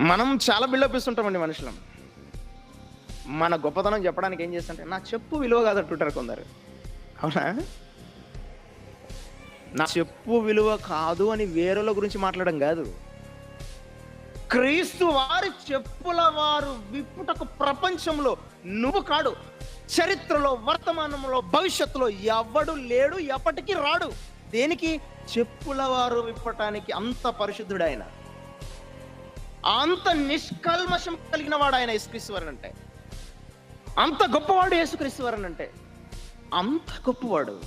మనం చాలా బిల్డప్ ఇస్తుంటామండి మనుషులం. మన గొప్పతనం చెప్పడానికి ఏం చేస్తుంటే, నా చెప్పు విలువ కాదంటుంటారు కొందరు. అవునా? నా చెప్పు విలువ కాదు అని వేరేల గురించి మాట్లాడడం కాదు. క్రీస్తు వారి చెప్పుల వారు విప్పుటకు ప్రపంచంలో నువ్వు కాడు, చరిత్రలో, వర్తమానంలో, భవిష్యత్తులో ఎవడు లేడు, ఎప్పటికీ రాడు. దేనికి? చెప్పుల వారు విప్పటానికి. అంత పరిశుద్ధుడు ఆయన, అంత నిష్కల్మషం కలిగిన వాడు ఆయన యేసుక్రీస్తు వారు అంటే. అంత గొప్పవాడు యేసుక్రీస్తు వారు అంటే. అంత గొప్పవాడు.